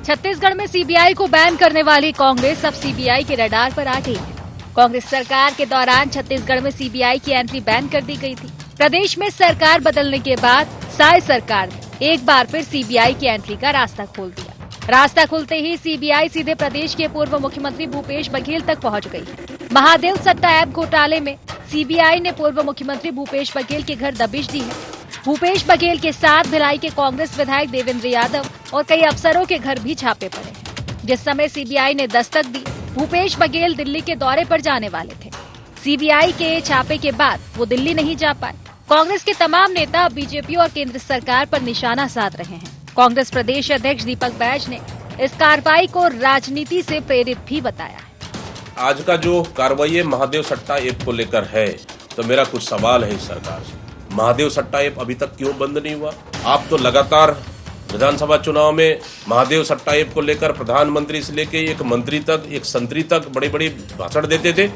छत्तीसगढ़ में सीबीआई को बैन करने वाली कांग्रेस अब सीबीआई के रडार पर आ गई है। कांग्रेस सरकार के दौरान छत्तीसगढ़ में सीबीआई की एंट्री बैन कर दी गई थी। प्रदेश में सरकार बदलने के बाद साय सरकार ने एक बार फिर सीबीआई की एंट्री का रास्ता खोल दिया। रास्ता खुलते ही सीबीआई सीधे प्रदेश के पूर्व मुख्यमंत्री भूपेश बघेल तक पहुंच गई। महादेव सट्टा ऐप घोटाले में सीबीआई ने पूर्व मुख्यमंत्री भूपेश बघेल के घर दबिश दी है। भूपेश बघेल के साथ भिलाई के कांग्रेस विधायक देवेंद्र यादव और कई अफसरों के घर भी छापे पड़े। जिस समय सीबीआई ने दस्तक दी, भूपेश बघेल दिल्ली के दौरे पर जाने वाले थे। सीबीआई के छापे के बाद वो दिल्ली नहीं जा पाए। कांग्रेस के तमाम नेता अब बीजेपी और केंद्र सरकार पर निशाना साध रहे हैं। कांग्रेस प्रदेश अध्यक्ष दीपक बैज ने इस कार्रवाई को राजनीति से प्रेरित भी बताया है। आज का जो कार्रवाई है महादेव सट्टा ऐप को लेकर है, तो मेरा कुछ सवाल है इस सरकार से। महादेव सट्टा ऐप अभी तक क्यों बंद नहीं हुआ? आप तो लगातार विधानसभा चुनाव में महादेव सट्टा ऐप को लेकर प्रधानमंत्री से लेके एक मंत्री तक, एक संतरी तक बड़ी बड़ी भाषण देते थे।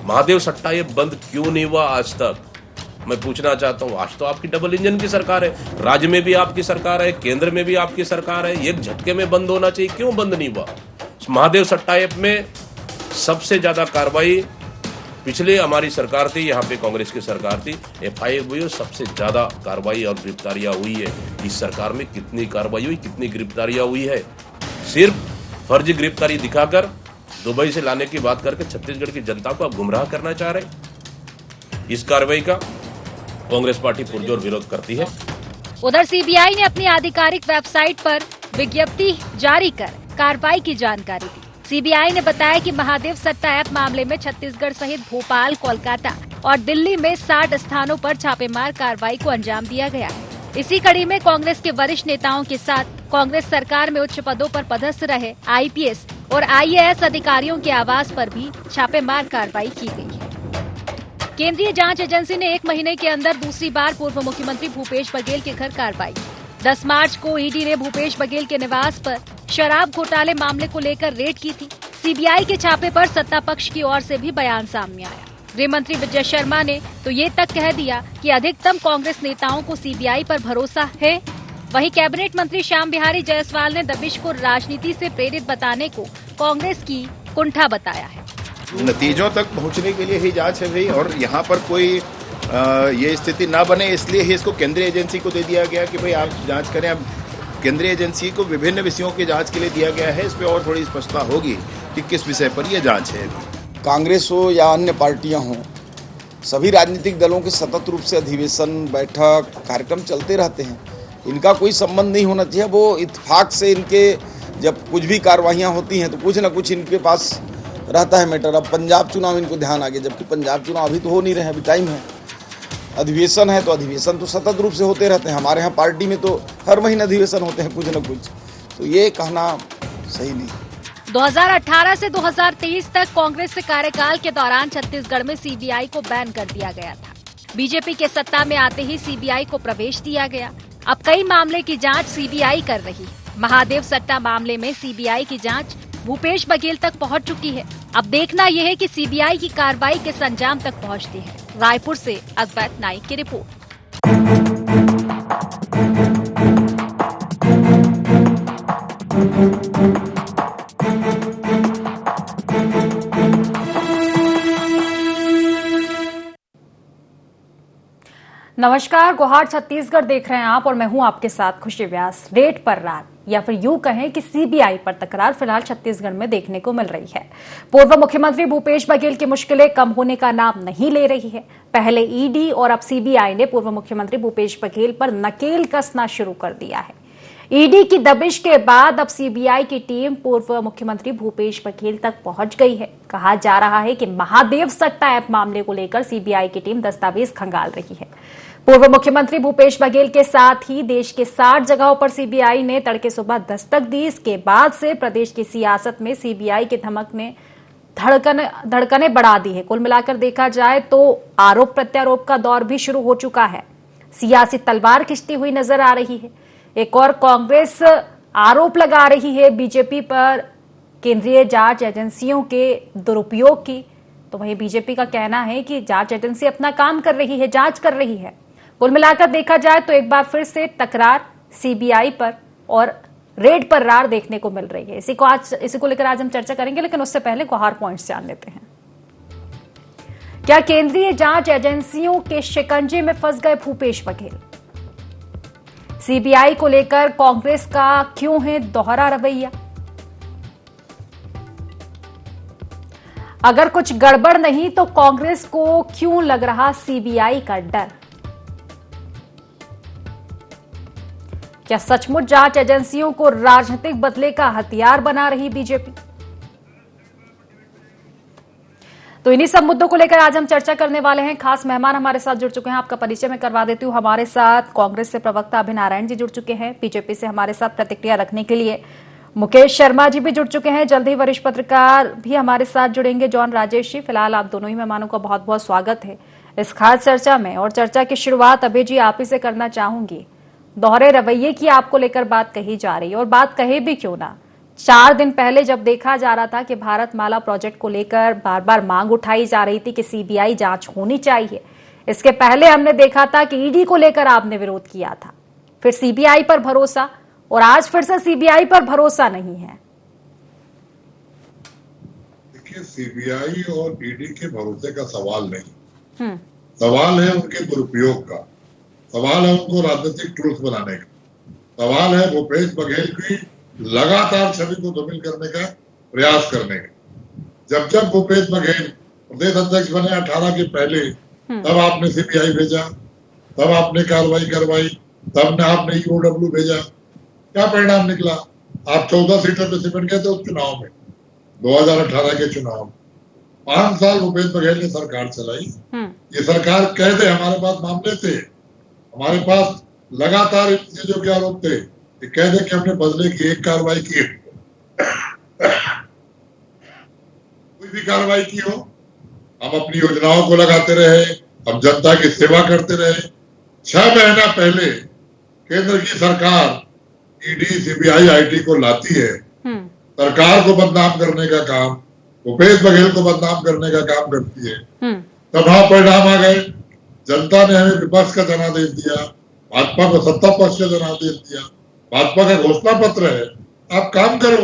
महादेव सट्टा ऐप बंद क्यों नहीं हुआ आज तक? मैं पूछना चाहता हूँ। आज तो आपकी डबल इंजन की सरकार है, राज्य में भी आपकी सरकार है, केंद्र में भी आपकी सरकार है। एक झटके में बंद होना चाहिए, क्यों बंद नहीं हुआ? महादेव सट्टा ऐप में सबसे ज्यादा कार्रवाई पिछले हमारी सरकार थी, यहाँ पे कांग्रेस की सरकार थी। एफआईआर हुई और सबसे ज्यादा कार्रवाई और गिरफ्तारियां हुई है। इस सरकार में कितनी कार्रवाई हुई, कितनी गिरफ्तारियां हुई है? सिर्फ फर्जी गिरफ्तारी दिखाकर दुबई से लाने की बात करके छत्तीसगढ़ की जनता को आप गुमराह करना चाह रहे। इस कार्रवाई का कांग्रेस पार्टी पुरजोर विरोध करती है। उधर सीबीआई ने अपनी आधिकारिक वेबसाइट पर विज्ञप्ति जारी कर कार्रवाई की जानकारी दी। सीबीआई ने बताया कि महादेव सट्टा ऐप मामले में छत्तीसगढ़ सहित भोपाल, कोलकाता और दिल्ली में 60 स्थानों पर छापेमार कार्रवाई को अंजाम दिया गया है। इसी कड़ी में कांग्रेस के वरिष्ठ नेताओं के साथ कांग्रेस सरकार में उच्च पदों पर पदस्थ रहे आईपीएस और आईएएस अधिकारियों के आवास पर भी छापेमार कार्रवाई की गई है। केंद्रीय जांच एजेंसी ने 1 महीने के अंदर दूसरी बार पूर्व मुख्यमंत्री भूपेश बघेल के घर कार्रवाई की। 10 मार्च को ईडी ने भूपेश बघेल के निवास पर शराब घोटाले मामले को लेकर रेड की थी। सीबीआई के छापे पर सत्ता पक्ष की ओर से भी बयान सामने आया। गृह मंत्री विजय शर्मा ने तो ये तक कह दिया कि अधिकतम कांग्रेस नेताओं को सीबीआई पर भरोसा है। वहीं कैबिनेट मंत्री श्याम बिहारी जायसवाल ने दबिश को राजनीति से प्रेरित बताने को कांग्रेस की कुंठा बताया है। नतीजों तक पहुंचने के लिए ही जांच है भाई, और यहाँ पर कोई ये स्थिति ना बने इसलिए ही इसको केंद्रीय एजेंसी को दे दिया गया कि भाई आप जांच करें। अब केंद्रीय एजेंसी को विभिन्न विषयों की जांच के लिए दिया गया है। इस पर और थोड़ी स्पष्टता होगी कि किस विषय पर यह जांच है। कांग्रेस हो या अन्य पार्टियां हों, सभी राजनीतिक दलों के सतत रूप से अधिवेशन, बैठक, कार्यक्रम चलते रहते हैं। इनका कोई संबंध नहीं होना चाहिए। वो इत्तेफाक से इनके जब कुछ भी कार्रवाइयाँ होती हैं तो कुछ न कुछ इनके पास रहता है मैटर। अब पंजाब चुनाव इनको ध्यान आ गया, जबकि पंजाब चुनाव अभी तो हो नहीं रहे, अभी टाइम है। अधिवेशन है तो अधिवेशन तो सतत रूप से होते रहते हैं। हमारे यहाँ पार्टी में तो हर महीने अधिवेशन होते हैं कुछ न कुछ, तो ये कहना सही नहीं। 2018 से 2023 तक कांग्रेस के कार्यकाल के दौरान छत्तीसगढ़ में सीबीआई को बैन कर दिया गया था। बीजेपी के सत्ता में आते ही सीबीआई को प्रवेश दिया गया। अब कई मामले की जांच सीबीआई कर रही। महादेव सट्टा मामले में सीबीआई की जांच भूपेश बघेल तक पहुंच चुकी है। अब देखना यह है कि सीबीआई की कार्रवाई किस अंजाम तक पहुंचती है। रायपुर से अद्वैत नाइक की रिपोर्ट। नमस्कार, गुहार छत्तीसगढ़ देख रहे हैं आप और मैं हूं आपके साथ खुशी व्यास। रेड पर रात या फिर यूं कहें कि सीबीआई पर तकरार फिलहाल छत्तीसगढ़ में देखने को मिल रही है। पूर्व मुख्यमंत्री भूपेश बघेल की मुश्किलें कम होने का नाम नहीं ले रही है। पहले ईडी और अब सीबीआई ने पूर्व मुख्यमंत्री भूपेश बघेल पर नकेल कसना शुरू कर दिया है। ईडी की दबिश के बाद अब सीबीआई की टीम पूर्व मुख्यमंत्री भूपेश बघेल तक पहुंच गई है। कहा जा रहा है कि महादेव सट्टा ऐप मामले को लेकर सीबीआई की टीम दस्तावेज खंगाल रही है। पूर्व मुख्यमंत्री भूपेश बघेल के साथ ही देश के 60 जगहों पर सीबीआई ने तड़के सुबह दस्तक दी। इसके बाद से प्रदेश की सियासत में सीबीआई की धमक ने धड़कने बढ़ा दी है। कुल मिलाकर देखा जाए तो आरोप प्रत्यारोप का दौर भी शुरू हो चुका है। सियासी तलवार खिंचती हुई नजर आ रही है। एक और कांग्रेस आरोप लगा रही है बीजेपी पर केंद्रीय जांच एजेंसियों के दुरुपयोग की। तो वहीं बीजेपी का कहना है कि जांच एजेंसी अपना काम कर रही है, जांच कर रही है। कुल मिलाकर देखा जाए तो एक बार फिर से तकरार सीबीआई पर और रेड पर रार देखने को मिल रही है। इसी को लेकर आज हम चर्चा करेंगे, लेकिन उससे पहले गुहार पॉइंट्स जान लेते हैं। क्या केंद्रीय जांच एजेंसियों के शिकंजे में फंस गए भूपेश बघेल? सीबीआई को लेकर कांग्रेस का क्यों है दोहरा रवैया? अगर कुछ गड़बड़ नहीं तो कांग्रेस को क्यों लग रहा सीबीआई का डर? क्या सचमुच जांच एजेंसियों को राजनीतिक बदले का हथियार बना रही बीजेपी? तो इन्हीं सब मुद्दों को लेकर आज हम चर्चा करने वाले हैं। खास मेहमान हमारे साथ जुड़ चुके हैं, आपका परिचय मैं करवा देती हूं। हमारे साथ कांग्रेस से प्रवक्ता अभय नारायण जी जुड़ चुके हैं। बीजेपी से हमारे साथ प्रतिक्रिया रखने के लिए मुकेश शर्मा जी भी जुड़ चुके हैं। जल्द ही वरिष्ठ पत्रकार भी हमारे साथ जुड़ेंगे, जॉन राजेश जी। फिलहाल आप दोनों ही मेहमानों का बहुत बहुत स्वागत है इस खास चर्चा में। और चर्चा की शुरुआत अभय जी आप ही से करना चाहूंगी। दोहरे रवैये की आपको लेकर बात कही जा रही है, और बात कहे भी क्यों ना। 4 दिन पहले जब देखा जा रहा था कि भारतमाला प्रोजेक्ट को लेकर बार बार मांग उठाई जा रही थी कि सीबीआई जांच होनी चाहिए, इसके पहले हमने देखा था कि ईडी को लेकर आपने विरोध किया था, फिर सीबीआई पर भरोसा, और आज फिर से सीबीआई पर भरोसा नहीं है। देखिए, सीबीआई और ईडी के भरोसे का सवाल नहीं, सवाल है उनके दुरुपयोग का, सवाल है उनको राजनीतिक टूल्स बनाने का, सवाल है भूपेश बघेल की लगातार छवि को धूमिल करने का प्रयास करने का। जब भूपेश बघेल प्रदेश अध्यक्ष बने 18 के पहले, तब आपने सीबीआई भेजा, तब आपने कार्रवाई करवाई, तब आपने ईओडब्ल्यू भेजा। क्या परिणाम निकला? आप 14 सीटों पे सिमट गए थे उस चुनाव में, 2018 के चुनाव में। 5 साल भूपेश बघेल ने सरकार चलाई। ये सरकार कह दे हमारे पास मामले थे, हमारे पास लगातार इन चीजों के आरोप थे, कह दे कि हमने बदले की एक कार्रवाई की, कोई भी कार्रवाई की हो, हम अपनी योजनाओं को लगाते रहे, हम जनता की सेवा करते रहे। 6 महीना पहले केंद्र की सरकार ईडी सीबीआई आईटी को लाती है, सरकार को बदनाम करने का काम, भूपेश बघेल को बदनाम करने का काम करती है। तब हाँ परिणाम आ गए, जनता ने हमें विपक्ष का जनादेश दिया, भाजपा को सत्ता पक्ष का जनादेश दिया, भाजपा का घोषणा पत्र है, आप काम करो।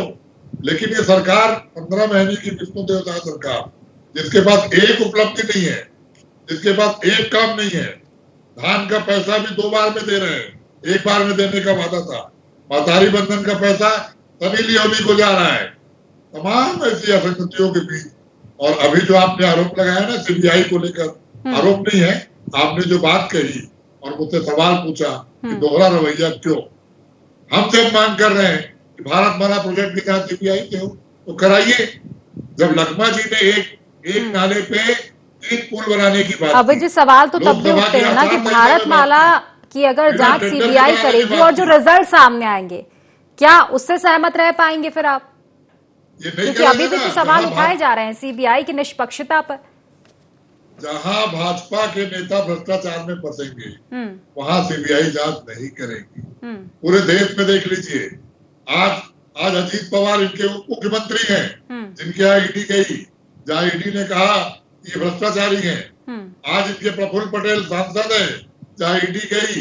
लेकिन ये सरकार 15 महीने की विष्णु देवता सरकार, जिसके पास एक उपलब्धि नहीं है, जिसके पास एक काम नहीं है। धान का पैसा भी 2 बार में दे रहे हैं, एक बार में देने का वादा था। महतारी बंधन का पैसा सभी लियोनी को जा रहा है। तमाम ऐसी असंगतियों के बीच, और अभी जो आपने आरोप लगाया ना सीबीआई को लेकर, आरोप नहीं है, आपने जो बात कही और मुझसे सवाल पूछा कि दोहरा रवैया क्यों। हम जब मांग कर रहे हैं कि भारतमाला प्रोजेक्ट की जांच सीबीआई के हो तो कराइए। जब लखमा जी ने एक नाले पे 3 पुल बनाने की बात, अभी जो सवाल तो तब भी उठते हैं ना कि भारतमाला की अगर जांच सीबीआई करेगी और जो रिजल्ट सामने आएंगे, क्या उससे सहमत रह पाएंगे फिर आप? क्योंकि अभी भी तो सवाल उठाए जा रहे हैं सीबीआई की निष्पक्षता पर। जहां भाजपा के नेता भ्रष्टाचार में फंसेंगे वहां सीबीआई जांच नहीं करेगी। पूरे देश में देख लीजिए, आज अजीत पवार इनके उप मुख्यमंत्री हैं, जिनके यहाँ ईडी गई, जहाँ ईडी ने कहा ये भ्रष्टाचारी हैं। आज इनके प्रफुल्ल पटेल सांसद है, जहाँ ईडी गई।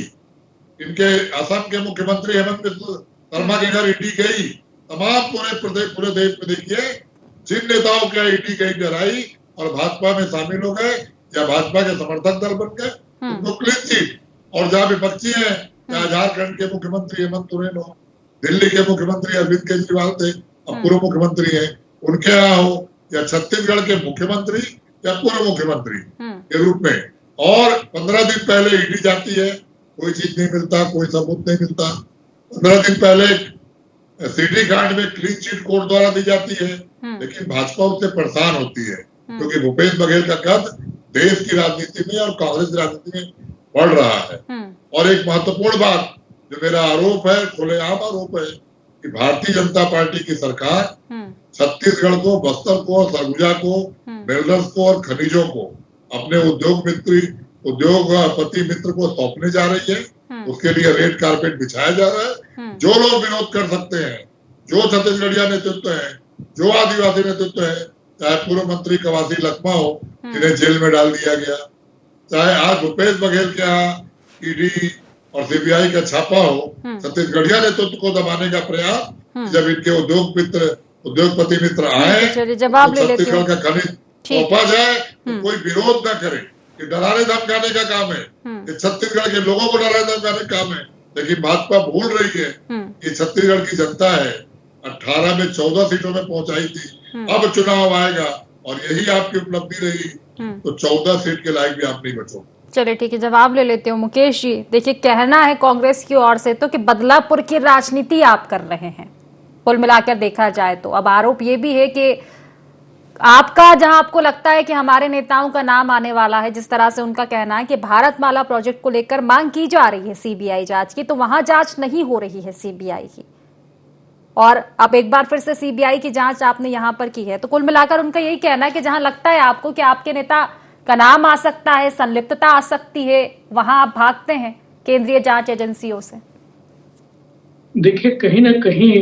इनके असम के मुख्यमंत्री हेमंत बिस्वा शर्मा के घर ईडी गई। तमाम पूरे देश में देखिए, जिन नेताओं के ईडी गई डराई और भाजपा में शामिल हो गए या भाजपा के समर्थक दल बन गए, उनको क्लीन चिट। और जहाँ विपक्षी है, चाहे झारखंड के मुख्यमंत्री हेमंत सोरेन हो, दिल्ली के मुख्यमंत्री अरविंद केजरीवाल थे, अब पूर्व मुख्यमंत्री हैं, उनके यहाँ हो, या छत्तीसगढ़ के मुख्यमंत्री या पूर्व मुख्यमंत्री के रूप में, और 15 दिन पहले ईडी जाती है, कोई चीज नहीं मिलता, कोई सबूत नहीं मिलता। 15 दिन पहले सीडी कांड में क्लीन चिट कोर्ट द्वारा दी जाती है, लेकिन भाजपा उससे परेशान होती है, क्योंकि भूपेश बघेल का कद देश की राजनीति में और कांग्रेस की राजनीति में बढ़ रहा है। और एक महत्वपूर्ण बात जो मेरा आरोप है, खुलेआम आरोप है, कि भारतीय जनता पार्टी की सरकार छत्तीसगढ़ को, बस्तर को, सरगुजा को, मिनरल्स को और खनिजों को अपने उद्योगपति मित्र को सौंपने जा रही है। उसके लिए रेड कारपेट बिछाया जा रहा है। जो लोग विरोध कर सकते हैं, जो छत्तीसगढ़िया नेतृत्व है, जो आदिवासी नेतृत्व है, चाहे पूर्व मंत्री कवासी लखमा हो, जिन्हें जेल में डाल दिया गया, चाहे आज भूपेश बघेल के यहाँ ईडी और सीबीआई का छापा हो, छत्तीसगढ़िया नेतृत्व को दबाने का प्रयास, जब इनके उद्योगपति मित्र आए, जवाब ले लेते छत्तीसगढ़ का खनिज सौंपा जाए तो कोई विरोध न करे। ये डराने धमकाने का काम है, ये छत्तीसगढ़ के लोगों को डराने धमकाने का काम है। लेकिन भाजपा भूल रही है कि छत्तीसगढ़ की जनता है 18 में 14 सीटों में पहुंचाई थी, अब चुनाव आएगा और यही आपकी उपलब्धि रही तो 14 सीट के लायक भी आप नहीं बचोगे। चलिए ठीक है, जवाब ले लेते हो मुकेश जी। देखिए, कहना है कांग्रेस की ओर से तो कि बदलापुर की राजनीति आप कर रहे हैं, कुल मिलाकर देखा जाए तो। अब आरोप ये भी है कि आपका, जहां आपको लगता है कि हमारे नेताओं का नाम आने वाला है, जिस तरह से उनका कहना है कि भारतमाला प्रोजेक्ट को लेकर मांग की जा रही है सीबीआई जांच की, तो वहां जांच नहीं हो रही है सीबीआई की, और अब एक बार फिर से सीबीआई की जांच आपने यहां पर की है। तो कुल मिलाकर उनका यही कहना है कि जहां लगता है आपको कि आपके नेता का नाम आ सकता है, संलिप्तता आ सकती है, वहां आप भागते हैं केंद्रीय जांच एजेंसियों से। देखिए, कहीं ना कहीं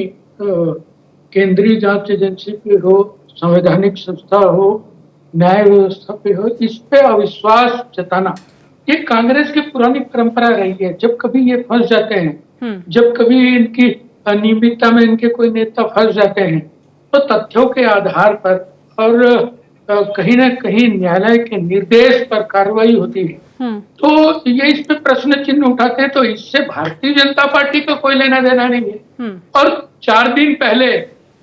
केंद्रीय जांच एजेंसी पे हो, संवैधानिक संस्था हो, न्याय व्यवस्था पे हो, इस पे अविश्वास जताना ये कांग्रेस की पुरानी परंपरा रही है। जब कभी ये फंस जाते हैं, जब कभी इनकी अनियमितता में इनके कोई नेता फंस जाते हैं, तो तथ्यों के आधार पर और कहीं ना कहीं न्यायालय के निर्देश पर कार्रवाई होती है। तो ये इस पे प्रश्न चिन्ह उठाते हैं, तो इससे भारतीय जनता पार्टी का कोई लेना देना नहीं है। और 4 दिन पहले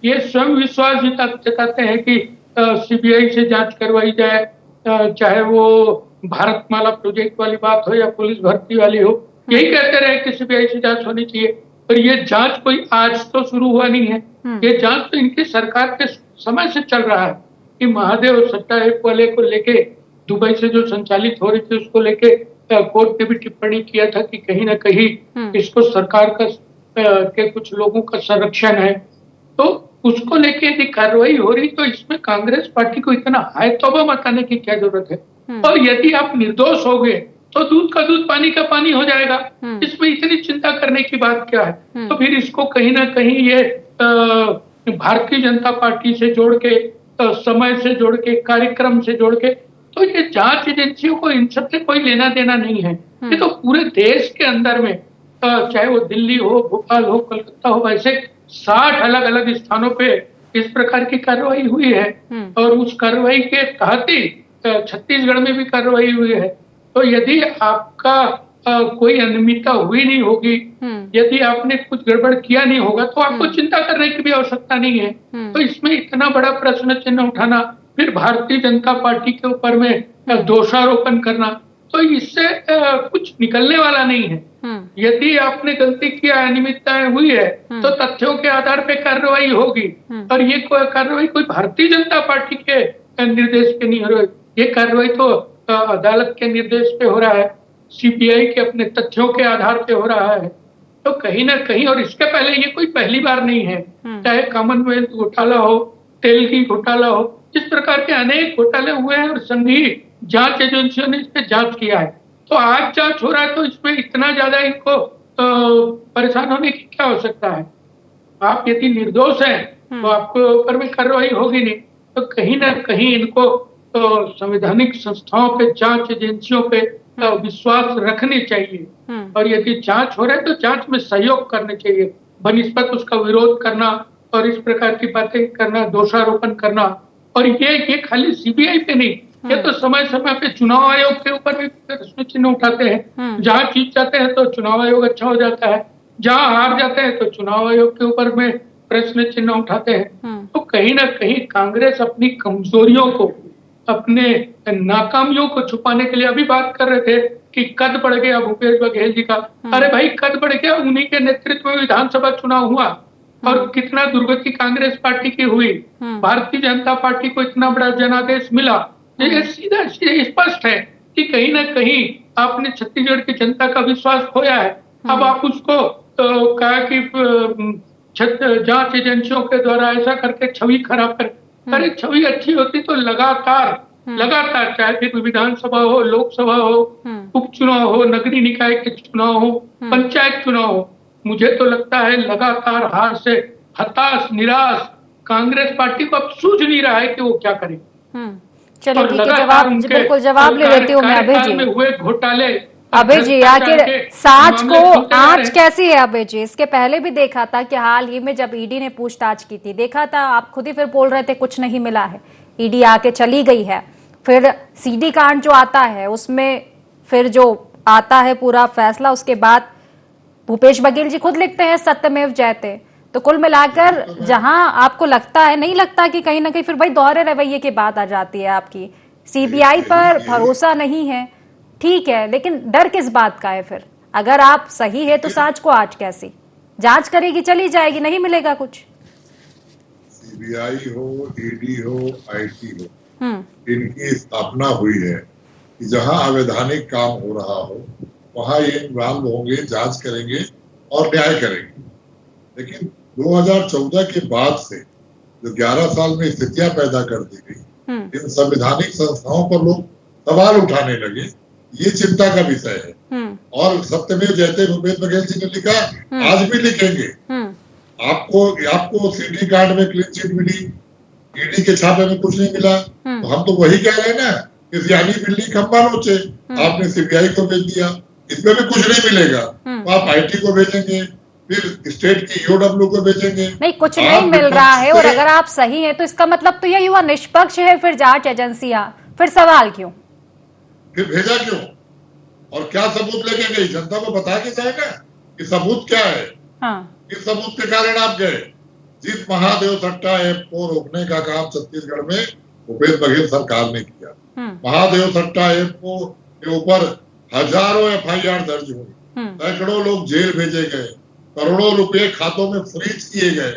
ये स्वयं विश्वास जताते हैं कि सीबीआई से जांच करवाई जाए, चाहे वो भारतमाला प्रोजेक्ट वाली बात हो या पुलिस भर्ती वाली हो, यही कहते रहे कि सीबीआई से जांच होनी चाहिए। पर ये जांच कोई आज तो शुरू हुआ नहीं है, ये जांच तो इनकी सरकार के समय से चल रहा है कि महादेव सट्टा ऐप वाले को लेके दुबई से जो संचालित हो रही थी, उसको लेके कोर्ट ने भी टिप्पणी किया था कि कहीं ना कहीं इसको सरकार का के कुछ लोगों का संरक्षण है। तो उसको लेके यदि कार्रवाई हो रही तो इसमें कांग्रेस पार्टी को इतना हाय तौबा मचाने की क्या जरूरत है। और यदि आप निर्दोष हो गए तो दूध का दूध पानी का पानी हो जाएगा, इसमें इतनी चिंता करने की बात क्या है। तो फिर इसको कहीं ना कहीं ये भारतीय जनता पार्टी से जोड़ के, समय से जोड़ के, कार्यक्रम से जोड़ के, तो ये जांच एजेंसियों को इन सबसे कोई लेना देना नहीं है। ये तो पूरे देश के अंदर में, चाहे वो दिल्ली हो, भोपाल हो, कलकत्ता हो, वैसे 60 अलग अलग स्थानों पे इस प्रकार की कार्रवाई हुई है और उस कार्रवाई के तहत ही छत्तीसगढ़ में भी कार्रवाई हुई है। तो यदि आपका कोई अनियमितता हुई नहीं होगी, यदि आपने कुछ गड़बड़ किया नहीं होगा, तो आपको चिंता करने की भी आवश्यकता नहीं है। तो इसमें इतना बड़ा प्रश्न चिन्ह उठाना, फिर भारतीय जनता पार्टी के ऊपर में दोषारोपण करना, तो इससे कुछ निकलने वाला नहीं है। यदि आपने गलती किया, अनियमितताएं हुई है, तो तथ्यों के आधार पे कार्रवाई होगी। और ये कार्रवाई कोई भारतीय जनता पार्टी के निर्देश पे नहीं हो रही, ये कार्रवाई तो अदालत के निर्देश पे हो रहा है, सीबीआई के अपने तथ्यों के आधार पे हो रहा है। तो कहीं ना कहीं, और इसके पहले ये कोई पहली बार नहीं है, चाहे कॉमनवेल्थ घोटाला हो, तेल की घोटाला हो, इस प्रकार के अनेक घोटाले हुए हैं और संघीय जांच एजेंसियों ने इस पे जांच किया है। तो आज जांच हो रहा है तो इसमें इतना ज्यादा इनको परेशान होने की क्या आवश्यकता है। आप यदि निर्दोष हैं तो आपके ऊपर में कार्रवाई होगी नहीं। तो कहीं ना कहीं इनको संवैधानिक संस्थाओं पे, जांच एजेंसियों पे विश्वास रखने चाहिए। और यदि जांच हो रहा है तो जांच में सहयोग करने चाहिए, बनिस्बत उसका विरोध करना और इस प्रकार की बातें करना, दोषारोपण करना। और ये खाली सीबीआई पे नहीं, ये तो समय समय पे चुनाव आयोग के ऊपर भी प्रश्न चिन्ह उठाते हैं। जहां जीत जाते हैं तो चुनाव आयोग अच्छा हो जाता है, जहां हार जाते हैं तो चुनाव आयोग के ऊपर में प्रश्न चिन्ह उठाते हैं। तो कहीं ना कहीं कांग्रेस अपनी कमजोरियों को, अपने नाकामियों को छुपाने के लिए, अभी बात कर रहे थे कि कद बढ़ गया भूपेश बघेल जी का। अरे भाई, कद बढ़ गया, उन्हीं के नेतृत्व में विधानसभा चुनाव हुआ और कितना दुर्गति कांग्रेस पार्टी की हुई। भारतीय जनता पार्टी को इतना बड़ा जनादेश मिला। ये सीधा स्पष्ट है कि कहीं ना कहीं आपने छत्तीसगढ़ की जनता का विश्वास खोया है। अब आप उसको कहा कि जांच एजेंसियों के द्वारा ऐसा करके छवि खराब कर। अरे छवि अच्छी होती तो लगातार चाहे फिर विधानसभा हो, लोकसभा हो, उपचुनाव हो, नगरीय निकाय के चुनाव हो, पंचायत चुनाव हो, मुझे तो लगता है लगातार हार से हताश, निराश कांग्रेस पार्टी को अब सूझ नहीं रहा है कि वो क्या करे। चलिए ठीक है, लगातार उनके बिल्कुल जवाब ले लेती हूँ मैं अभय कार्यकाल जी। में हुए घोटाले, अभय जी, आखिर सांच मामले को खुलते जा रहे आंच हैं। कैसी है अभय जी? इसके पहले भी देखा था कि हाल ही में जब ईडी ने पूछताछ की थी, देखा था, आप खुद ही फिर बोल रहे थे कुछ नहीं मिला है, ईडी आके चली गई है। फिर सीडी कांड जो आता है उसमें फिर जो आता है पूरा फैसला, उसके बाद भूपेश बघेल जी खुद लिखते हैं सत्यमेव जयते। तो कुल मिलाकर जहां आपको लगता है, नहीं लगता कि कहीं ना कहीं फिर वही दोहरे रवैये की बात आ जाती है आपकी, सीबीआई पर भरोसा नहीं है, ठीक है, लेकिन डर किस बात का है फिर? अगर आप सही है तो सांच को आज कैसी जांच करेगी, चली जाएगी, नहीं मिलेगा कुछ। सीबीआई हो, ईडी हो, आईटी हो, इनकी स्थापना हुई है कि जहां अवैधानिक काम हो रहा हो वहां ये इन्वॉल्व होंगे, जांच करेंगे और न्याय करेंगे। लेकिन 2014 के बाद से जो 11 साल में स्थितियां पैदा कर दी गई, इन संवैधानिक संस्थाओं पर लोग सवाल उठाने लगे, ये चिंता का विषय है। और सत्यमेव जयते भूपेश बघेल जी ने लिखा, आज भी लिखेंगे। आपको सीडी कार्ड में क्लीन चिट मिली, ईडी के छापे में कुछ नहीं मिला, तो हम तो वही कह रहे हैं ना कि सियानी बिल्ली खंबा नोचे, आपने सीबीआई को भेज दिया, इसमें भी कुछ नहीं मिलेगा तो आप आईटी को भेजेंगे, फिर स्टेट की ईओडब्ल्यू को भेजेंगे। नहीं, कुछ नहीं मिल रहा है, और अगर आप सही है तो इसका मतलब तो यह हुआ निष्पक्ष है फिर जांच एजेंसियां, फिर सवाल क्यों, फिर भेजा क्यों, और क्या सबूत लेके गई? जनता को बता के जाएगा कि सबूत क्या है। किस सबूत के कारण आप गए? जिस महादेव सट्टा ऐप को रोकने का काम छत्तीसगढ़ में भूपेश बघेल सरकार ने किया, महादेव सट्टा ऐप के ऊपर हजारों एफआईआर दर्ज हुई, सैकड़ों लोग जेल भेजे गए, करोड़ों रुपए खातों में फ्रीज किए गए।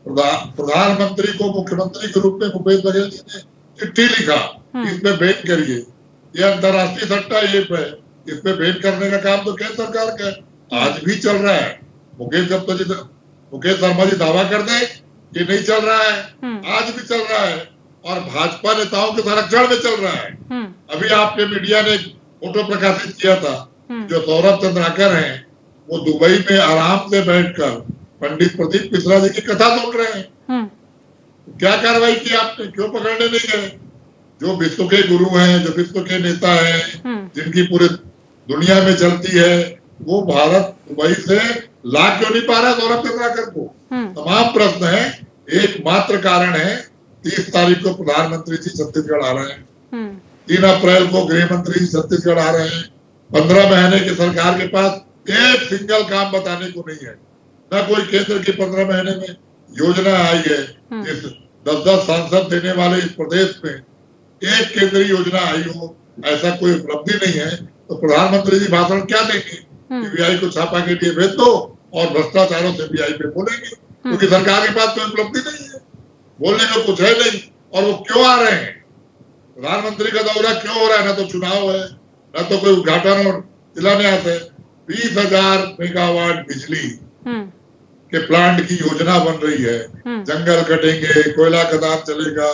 प्रधानमंत्री को मुख्यमंत्री के रूप में भूपेश बघेल जी ने चिट्ठी लिखा, इसमें बैन करिए, ये अंतर्राष्ट्रीय सट्टा ऐप है, इस पे बैन करने का काम तो केंद्र सरकार का है। आज भी चल रहा है। मुकेश शर्मा जी दावा कर दे कि नहीं चल रहा है, आज भी चल रहा है, और भाजपा नेताओं के संरक्षण में चल रहा है। अभी आपके मीडिया ने एक फोटो प्रकाशित किया था, जो सौरभ चंद्राकर हैं, वो दुबई में आराम से बैठकर पंडित प्रदीप मिश्रा जी की कथा सुन रहे हैं। क्या कार्रवाई की आपने? क्यों पकड़ने नहीं गए? जो विश्व के गुरु हैं, जो विश्व के नेता हैं, जिनकी पूरे दुनिया में चलती है, वो भारत दुबई से ला क्यों नहीं पा रहा सौरभ चंद्राकर को? तमाम प्रश्न है। एकमात्र कारण है 30 तारीख को प्रधानमंत्री जी छत्तीसगढ़ आ रहे हैं, 3 अप्रैल को गृह मंत्री जी छत्तीसगढ़ आ रहे हैं। 15 महीने की सरकार के पास एक सिंगल काम बताने को नहीं है, न कोई केंद्र की 15 महीने में योजना आई है। इस 10-10 सांसद देने वाले इस प्रदेश में एक केंद्रीय योजना आई हो, ऐसा कोई उपलब्धि नहीं है। तो प्रधानमंत्री जी भाषण क्या देंगे? सीबीआई को छापा के लिए भेज दो और भ्रष्टाचारों से सीबीआई पे बोलेंगे, क्योंकि सरकार के पास कोई उपलब्धि नहीं है, बोलने को कुछ है नहीं। और वो क्यों आ रहे हैं? प्रधानमंत्री का दौरा क्यों हो रहा है? न तो चुनाव है, न तो कोई उद्घाटन और शिलान्यास है। 20,000 मेगावाट बिजली के प्लांट की योजना बन रही है। जंगल कटेंगे, कोयला खदान चलेगा,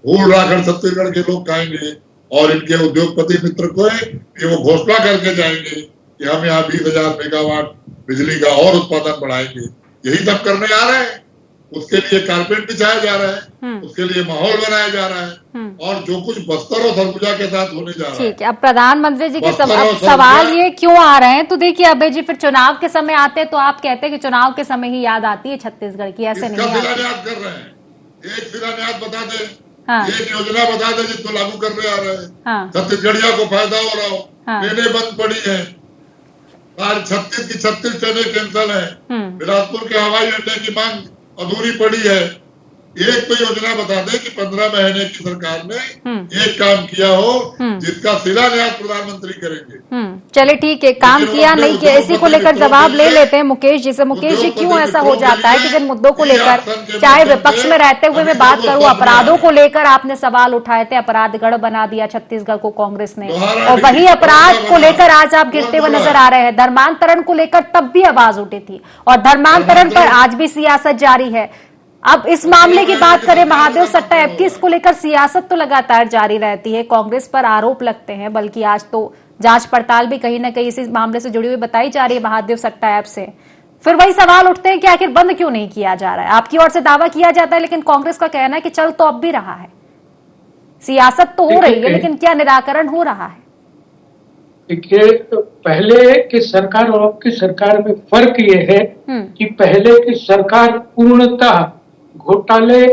धूल राखड़ छत्तीसगढ़ के लोग खाएंगे, और इनके उद्योगपति मित्र को ये वो घोषणा करके जाएंगे कि हम यहाँ 20,000 मेगावाट बिजली का और उत्पादन बढ़ाएंगे। यही सब करने आ रहे हैं। उसके लिए कारपेट बिछाया जा रहा है, उसके लिए माहौल बनाया जा रहा है, और जो कुछ बस्तर और सरगुजा के साथ होने जा रहा है। ठीक है, अब प्रधानमंत्री जी के सवाल ये क्यों आ रहे हैं? तो देखिए अभय जी, फिर चुनाव के समय आते हैं तो आप कहते हैं कि चुनाव के समय ही याद आती है छत्तीसगढ़ की, ऐसे नहीं आती। शिलान्यास कर रहे हैं, एक शिलान्यास बता दे, एक योजना बता दे जिसको लागू करने आ रहे हैं, छत्तीसगढ़िया को फायदा हो रहा हो। ट्रेनें बंद पड़ी है, 36 की 36 ट्रेनें कैंसल है, बिलासपुर के हवाई अड्डे की मांग अधूरी पड़ी है। एक तो योजना बता दे कि 15 महीने की सरकार ने एक काम किया हो जिसका शिलान्यास प्रधानमंत्री करेंगे। चले ठीक है, काम किया नहीं किया, इसी को लेकर जवाब ले लेते हैं मुकेश जी से। मुकेश जी, क्यों ऐसा हो जाता है कि जिन मुद्दों को लेकर, चाहे विपक्ष में रहते हुए मैं बात करूं, अपराधों को लेकर आपने सवाल उठाए थे, अपराधगढ़ बना दिया छत्तीसगढ़ को कांग्रेस ने, और वही अपराध को लेकर आज आप गिरते हुए नजर आ रहे हैं। धर्मांतरण को लेकर तब भी आवाज उठी थी, और धर्मांतरण पर आज भी सियासत जारी है। अब इस मामले की बात करें, महादेव सट्टा ऐप की, इसको लेकर सियासत तो लगातार जारी रहती है, कांग्रेस पर आरोप लगते हैं, बल्कि आज तो जांच पड़ताल भी कहीं ना कहीं इसी मामले से जुड़ी हुई बताई जा रही है महादेव सट्टा ऐप से। फिर वही सवाल उठते हैं कि आखिर बंद क्यों नहीं किया जा रहा है। आपकी ओर से दावा किया जाता है, लेकिन कांग्रेस का कहना है कि चल तो अब भी रहा है, सियासत तो हो रही है, लेकिन क्या निराकरण हो रहा है? देखिए, पहले की सरकार और अब की सरकार में फर्क ये है कि पहले की सरकार पूर्णतः घोटाले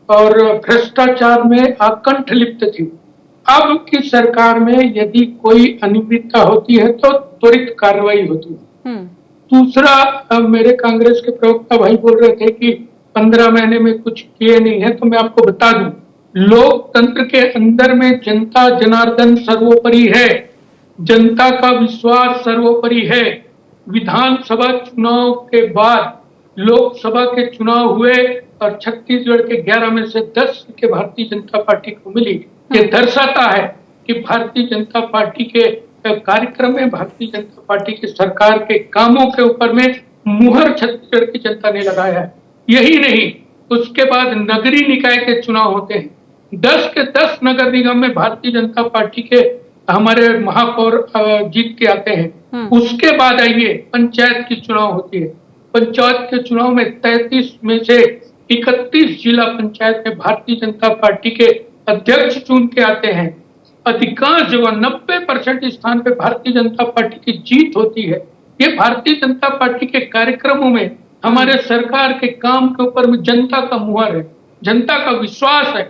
और भ्रष्टाचार में आकंठ लिप्त थी। अब की सरकार में यदि कोई अनियमितता होती है तो त्वरित कार्रवाई होती है। दूसरा, मेरे कांग्रेस के प्रवक्ता भाई बोल रहे थे कि 15 महीने में कुछ किए नहीं है, तो मैं आपको बता दूं, लोकतंत्र के अंदर में जनता जनार्दन सर्वोपरि है, जनता का विश्वास सर्वोपरि है। विधानसभा चुनाव के बाद लोकसभा के चुनाव हुए और छत्तीसगढ़ के 11 में से 10 सीटें भारतीय जनता पार्टी को मिली। ये दर्शाता है कि भारतीय जनता पार्टी के कार्यक्रम में, भारतीय जनता पार्टी की सरकार के कामों के ऊपर में मुहर छत्तीसगढ़ की जनता ने लगाया है। यही नहीं, उसके बाद नगरीय निकाय के चुनाव होते हैं। 10 के 10 नगर निगम में भारतीय जनता पार्टी के हमारे महापौर जीत के आते हैं। उसके बाद आइए पंचायत की चुनाव होती है। पंचायत के चुनाव में 33 में से 31 जिला पंचायत में भारतीय जनता पार्टी के अध्यक्ष चुन के आते हैं। अधिकांश जगह 90% स्थान पे भारतीय जनता पार्टी की जीत होती है। ये भारतीय जनता पार्टी के कार्यक्रमों में, हमारे सरकार के काम के ऊपर में जनता का मुहर है, जनता का विश्वास है।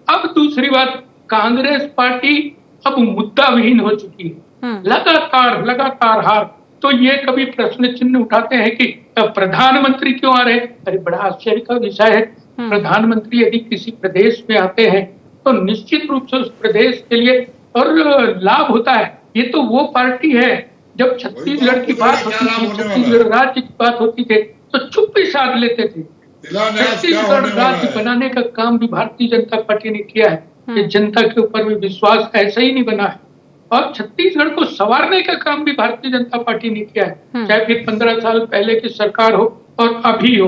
अब दूसरी बात, कांग्रेस पार्टी अब मुद्दा विहीन हो चुकी है। लगातार हार। तो ये कभी प्रश्न चिन्ह उठाते हैं कि प्रधानमंत्री क्यों आ रहे हैं। अरे, बड़ा आश्चर्य का विषय है। प्रधानमंत्री यदि किसी प्रदेश में आते हैं तो निश्चित रूप से उस प्रदेश के लिए और लाभ होता है। ये तो वो पार्टी है, जब छत्तीसगढ़ की बात होती थी, छत्तीसगढ़ राज्य की बात होती थी तो चुप्पी साध लेते थे। छत्तीसगढ़ राज्य बनाने का काम भी भारतीय जनता पार्टी ने किया है। कि जनता के ऊपर भी विश्वास ऐसा ही नहीं बना है, और छत्तीसगढ़ को संवारने का काम भी भारतीय जनता पार्टी ने किया है, चाहे फिर 15 साल पहले की सरकार हो और अभी हो।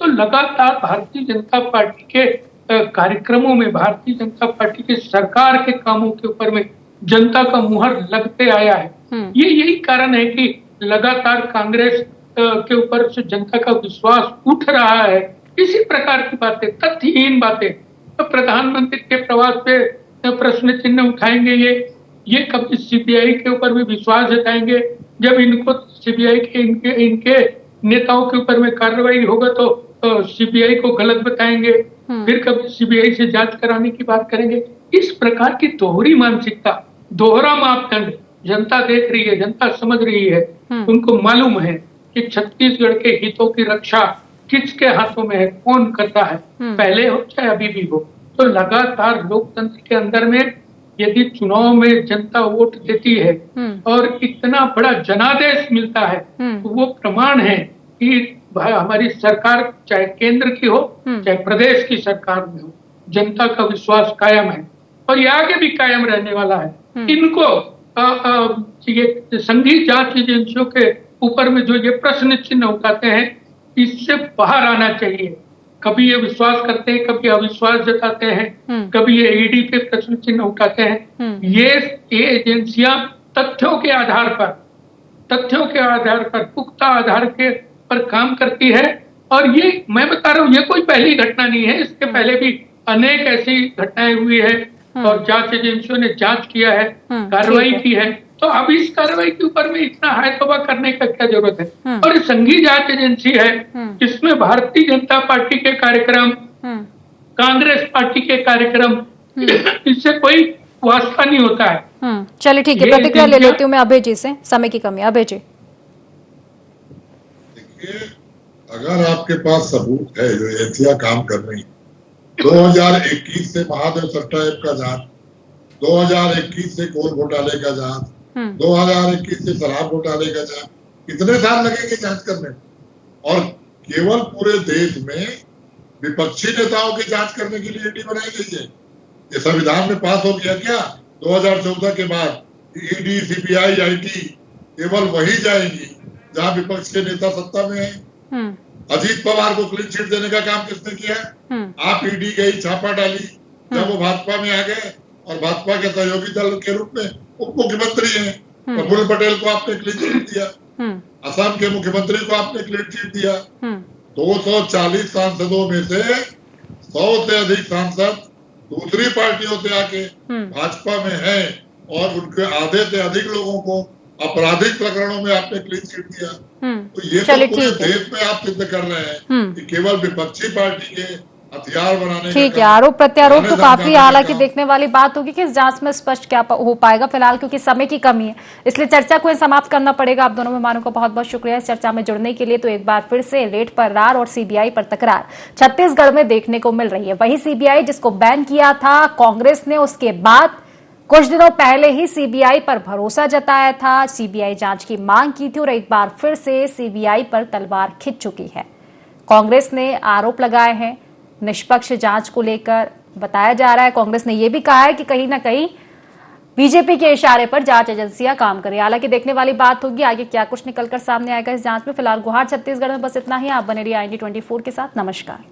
तो लगातार भारतीय जनता पार्टी के कार्यक्रमों में, भारतीय जनता पार्टी की सरकार के कामों के ऊपर में जनता का मुहर लगते आया है। ये यही कारण है कि लगातार कांग्रेस के ऊपर से जनता का विश्वास उठ रहा है। इसी प्रकार की बातें, तथ्यहीन बातें, तो प्रधानमंत्री के प्रवास पे प्रश्न चिन्ह उठाएंगे। ये कभी सीबीआई के ऊपर भी विश्वास जताएंगे। जब इनको सीबीआई के इनके नेताओं के ऊपर में कार्रवाई होगा तो सीबीआई को गलत बताएंगे। फिर कभी सीबीआई से जांच कराने की बात करेंगे। इस प्रकार की दोहरी मानसिकता, दोहरा मापदंड जनता देख रही है, जनता समझ रही है। उनको मालूम है कि छत्तीसगढ़ के हितों की रक्षा किसके हाथों में है, कौन करता है, पहले हो चाहे अभी भी हो। तो लगातार लोकतंत्र के अंदर में यदि चुनाव में जनता वोट देती है और इतना बड़ा जनादेश मिलता है, तो वो प्रमाण है कि हमारी सरकार चाहे केंद्र की हो चाहे प्रदेश की सरकार में हो, जनता का विश्वास कायम है और ये आगे भी कायम रहने वाला है। इनको ये संघीय जांच एजेंसियों के ऊपर में जो ये प्रश्न चिन्ह उठाते हैं, इससे बाहर आना चाहिए। कभी ये विश्वास करते हैं, कभी अविश्वास जताते हैं, कभी ये ईडी पे प्रश्न चिन्ह उठाते हैं। ये एजेंसियां तथ्यों के आधार पर पुख्ता आधार के पर काम करती है। और ये मैं बता रहा हूँ, ये कोई पहली घटना नहीं है, इसके पहले भी अनेक ऐसी घटनाएं हुई है और जांच एजेंसियों ने जांच किया है, कार्रवाई की है। तो अब इस कार्रवाई के ऊपर में इतना हाय तौबा करने का क्या जरूरत है। और संघीय जांच एजेंसी है, इसमें भारतीय जनता पार्टी के कार्यक्रम, कांग्रेस पार्टी के कार्यक्रम, इससे कोई वास्ता नहीं होता है। चलिए ठीक है, प्रतिक्रिया ले लेती हूँ मैं अभय जी से, समय की कमी। अभय जी, देखिए, अगर आपके पास सबूत है जो एथिया काम कर रही, 2021 से महादेव सट्टा ऐप का जांच, 2021 से कोल घोटाले का जांच, 2021 से शराब घोटाले का जांच, कितने साल लगेंगे जांच करने में? और केवल पूरे देश में विपक्षी नेताओं की जांच करने के लिए ईडी बनाई गई है। ये संविधान में पास हो गया क्या 2014 के बाद? ईडी, सीबीआई, आईटी केवल वही जाएंगी जहां विपक्ष के नेता सत्ता में है। अजीत पवार को क्लीन चिट देने का काम किसने किया? आप ईडी गई, छापा डाली, जब वो भाजपा में आ गए और भाजपा के सहयोगी दल के रूप में उप मुख्यमंत्री हैं, प्रफुल्ल पटेल को आपने क्लीन चिट दिया। असम के मुख्यमंत्री को आपने क्लीन चिट दिया। 240 सांसदों में से 100 से अधिक सांसद दूसरी पार्टियों से आके भाजपा में हैं और उनके आधे से अधिक लोगों को आपराधिक प्रकरणों में आपने क्लीन चिट दिया। तो ये तो पूरे देश में आप सिद्ध कर रहे हैं कि केवल विपक्षी पार्टी के हथियार बनाने ठीक है। आरोप प्रत्यारोप तो काफी हालांकि देखने वाली बात होगी कि इस जांच में स्पष्ट क्या हो पाएगा। फिलहाल क्योंकि समय की कमी है इसलिए चर्चा को समाप्त करना पड़ेगा। आप दोनों मेहमानों को बहुत बहुत शुक्रिया इस चर्चा में जुड़ने के लिए। तो एक बार फिर से रेड पर रार और सीबीआई पर तकरार छत्तीसगढ़ में देखने को मिल रही है। वही सीबीआई जिसको बैन किया था कांग्रेस ने, उसके बाद कुछ दिनों पहले ही सीबीआई पर भरोसा जताया था, सीबीआई जांच की मांग की थी और एक बार फिर से सीबीआई पर तलवार खिंच चुकी है। कांग्रेस ने आरोप लगाए हैं निष्पक्ष जांच को लेकर। बताया जा रहा है कांग्रेस ने यह भी कहा है कि कहीं ना कहीं बीजेपी के इशारे पर जांच एजेंसियां काम करें। हालांकि देखने वाली बात होगी आगे क्या कुछ निकलकर सामने आएगा इस जांच में। फिलहाल गुहार छत्तीसगढ़ में बस इतना ही। आप बने रहिए IND 24 के साथ। नमस्कार।